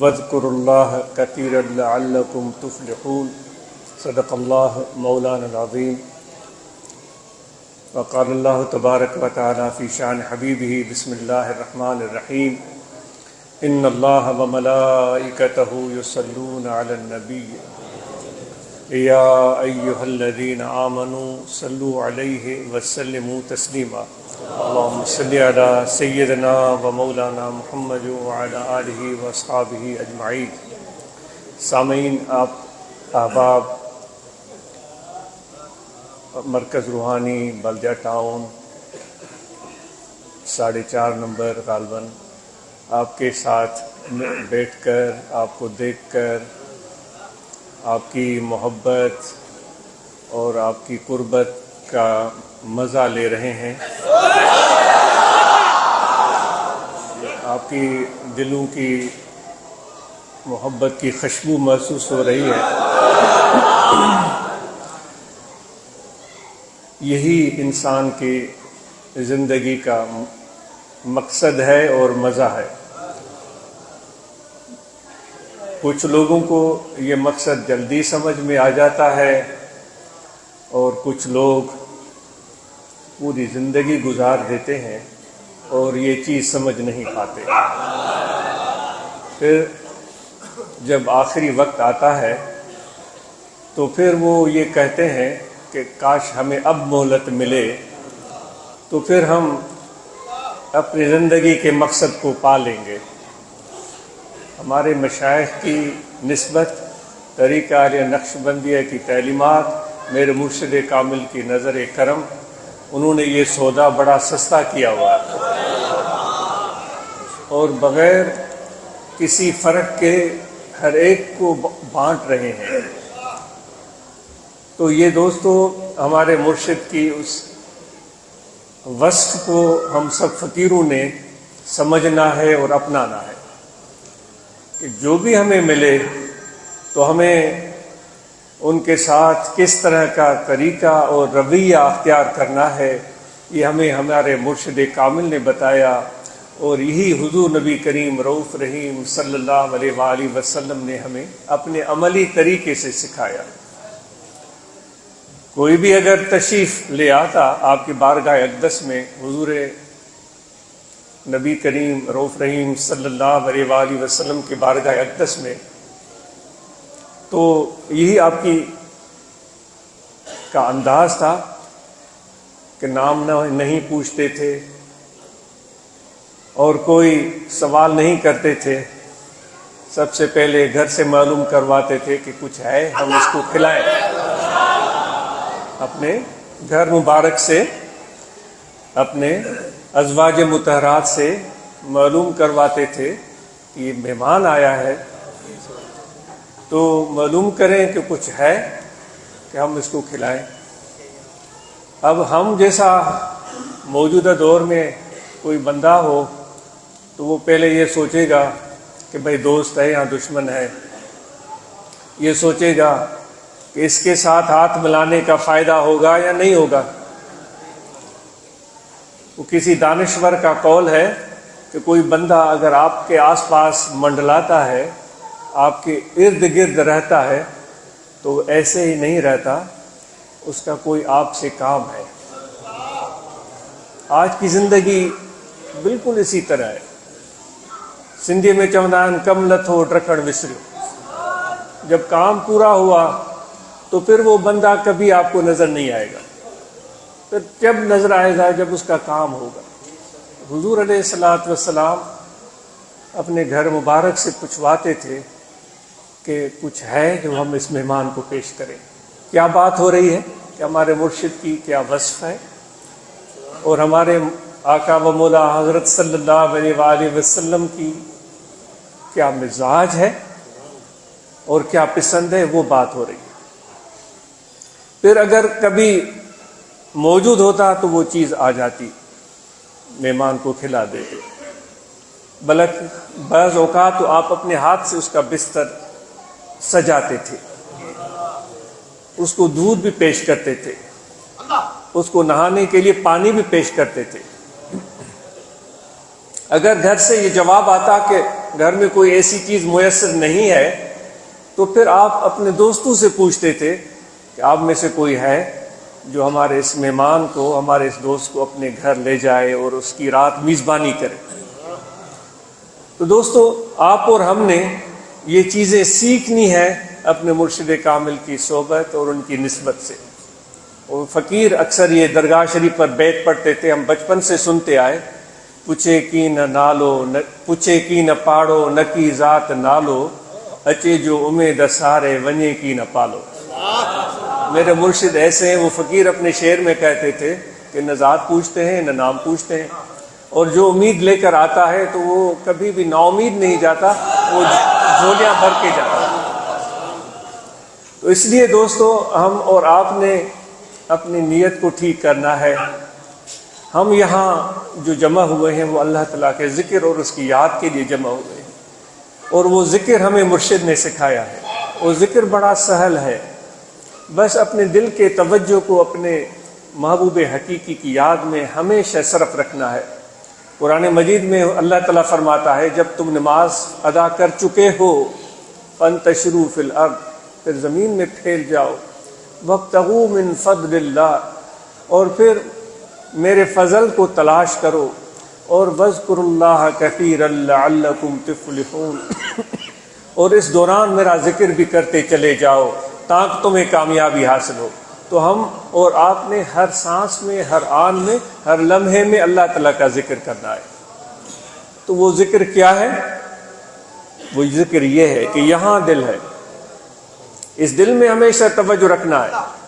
وَاذْكُرُوا اللَّهَ كَثِيرًا لَعَلَّكُمْ تُفْلِحُونَ صدق اللہ مولانا العظیم۔ وقال اللہ تبارک و تعالی فی شان حبیبہ بسم اللہ الرحمن الرحیم ان اللہ وملائکتہ یصلون علی النبی یا ایہا الذین آمنوا صلوا علیہ وسلموا تسلیما اللہم صلی علی سیدنا و مولانا محمد وعلی آلہ واصحابہ اجمعین۔ سامعین، آپ احباب مرکز روحانی بلدیہ ٹاؤن 4.5 نمبر غالباً آپ کے ساتھ بیٹھ کر، آپ کو دیکھ کر، آپ کی محبت اور آپ کی قربت کا مزہ لے رہے ہیں۔ آپ کی دلوں کی محبت کی خوشبو محسوس ہو رہی ہے۔ یہی انسان کی زندگی کا مقصد ہے اور مزہ ہے۔ کچھ لوگوں کو یہ مقصد جلدی سمجھ میں آ جاتا ہے اور کچھ لوگ پوری زندگی گزار دیتے ہیں اور یہ چیز سمجھ نہیں پاتے۔ پھر جب آخری وقت آتا ہے تو پھر وہ یہ کہتے ہیں کہ کاش ہمیں اب مہلت ملے تو پھر ہم اپنی زندگی کے مقصد کو پا لیں گے۔ ہمارے مشائخ کی نسبت طریقہ عالیہ نقشبندیہ کی تعلیمات، میرے مرشد کامل کی نظر کرم، انہوں نے یہ سودا بڑا سستا کیا ہوا ہے اور بغیر کسی فرق کے ہر ایک کو بانٹ رہے ہیں۔ تو یہ دوستو، ہمارے مرشد کی اس وصف کو ہم سب فقیروں نے سمجھنا ہے اور اپنانا ہے کہ جو بھی ہمیں ملے تو ہمیں ان کے ساتھ کس طرح کا طریقہ اور رویہ اختیار کرنا ہے، یہ ہمیں ہمارے مرشد کامل نے بتایا اور یہی حضور نبی کریم رؤوف رحیم صلی اللہ علیہ وآلہ وسلم نے ہمیں اپنے عملی طریقے سے سکھایا۔ کوئی بھی اگر تشریف لے آتا آپ کی بارگاہ اقدس میں حضور نبی کریم رؤوف رحیم صلی اللہ علیہ وآلہ وسلم کی بارگاہ اقدس میں، تو یہی آپ کی کا انداز تھا کہ نام نہیں پوچھتے تھے اور کوئی سوال نہیں کرتے تھے، سب سے پہلے گھر سے معلوم کرواتے تھے کہ کچھ ہے ہم اس کو کھلائیں۔ اپنے گھر مبارک سے، اپنے ازواج مطہرات سے معلوم کرواتے تھے کہ یہ مہمان آیا ہے تو معلوم کریں کہ کچھ ہے کہ ہم اس کو کھلائیں۔ اب ہم جیسا موجودہ دور میں کوئی بندہ ہو تو وہ پہلے یہ سوچے گا کہ بھئی دوست ہے یا دشمن ہے، یہ سوچے گا کہ اس کے ساتھ ہاتھ ملانے کا فائدہ ہوگا یا نہیں ہوگا۔ وہ کسی دانشور کا قول ہے کہ کوئی بندہ اگر آپ کے آس پاس منڈلاتا ہے، آپ کے ارد گرد رہتا ہے تو ایسے ہی نہیں رہتا، اس کا کوئی آپ سے کام ہے۔ آج کی زندگی بالکل اسی طرح ہے۔ سندھی میں چوندہ آہن کم لتھو ڈرکڑ وسریو، جب کام پورا ہوا تو پھر وہ بندہ کبھی آپ کو نظر نہیں آئے گا، پھر جب نظر آئے گا جب اس کا کام ہوگا۔ حضور علیہ الصلوۃ والسلام اپنے گھر مبارک سے پوچھواتے تھے کہ کچھ ہے جو ہم اس مہمان کو پیش کریں۔ کیا بات ہو رہی ہے کہ ہمارے مرشد کی کیا وصف ہے اور ہمارے آقا و مولا حضرت صلی اللہ علیہ وآلہ وسلم کی کیا مزاج ہے اور کیا پسند ہے، وہ بات ہو رہی ہے۔ پھر اگر کبھی موجود ہوتا تو وہ چیز آ جاتی، مہمان کو کھلا دیتے۔ بلکہ بعض اوقات تو آپ اپنے ہاتھ سے اس کا بستر سجاتے تھے، اس کو دودھ بھی پیش کرتے تھے، اس کو نہانے کے لیے پانی بھی پیش کرتے تھے۔ اگر گھر سے یہ جواب آتا کہ گھر میں کوئی ایسی چیز میسر نہیں ہے تو پھر آپ اپنے دوستوں سے پوچھتے تھے کہ آپ میں سے کوئی ہے جو ہمارے اس مہمان کو، ہمارے اس دوست کو اپنے گھر لے جائے اور اس کی رات میزبانی کرے۔ تو دوستو، آپ اور ہم نے یہ چیزیں سیکھنی ہے اپنے مرشد کامل کی صحبت اور ان کی نسبت سے۔ اور فقیر اکثر یہ درگاہ شریف پر بیت پڑھتے تھے، ہم بچپن سے سنتے آئے، پوچھے کی نہ نالو پوچھے کی نہ پاڑو نہ کی ذات نالو، اچے جو امید سارے ونجے کی نہ پالو۔ میرے مرشد ایسے ہیں، وہ فقیر اپنے شعر میں کہتے تھے کہ نہ ذات پوچھتے ہیں نہ نام پوچھتے ہیں، اور جو امید لے کر آتا ہے تو وہ کبھی بھی نا امید نہیں جاتا، وہ جھولیاں بھر کے جاتا ہے۔ تو اس لیے دوستو، ہم اور آپ نے اپنی نیت کو ٹھیک کرنا ہے۔ ہم یہاں جو جمع ہوئے ہیں وہ اللہ تعالیٰ کے ذکر اور اس کی یاد کے لیے جمع ہوئے ہیں، اور وہ ذکر ہمیں مرشد نے سکھایا ہے۔ وہ ذکر بڑا سہل ہے، بس اپنے دل کے توجہ کو اپنے محبوب حقیقی کی یاد میں ہمیشہ صرف رکھنا ہے۔ قرآن مجید میں اللہ تعالیٰ فرماتا ہے، جب تم نماز ادا کر چکے ہو فانتشروا فی الارض، پھر زمین میں پھیل جاؤ، وابتغوا من فضل اللہ، اور پھر میرے فضل کو تلاش کرو، اور واذکروا اللہ کثیرا لعلکم تفلحون، اور اس دوران میرا ذکر بھی کرتے چلے جاؤ تاکہ تمہیں کامیابی حاصل ہو۔ تو ہم اور آپ نے ہر سانس میں، ہر آن میں، ہر لمحے میں اللہ تعالیٰ کا ذکر کرنا ہے۔ تو وہ ذکر کیا ہے؟ وہ ذکر یہ ہے کہ یہاں دل ہے، اس دل میں ہمیشہ توجہ رکھنا ہے۔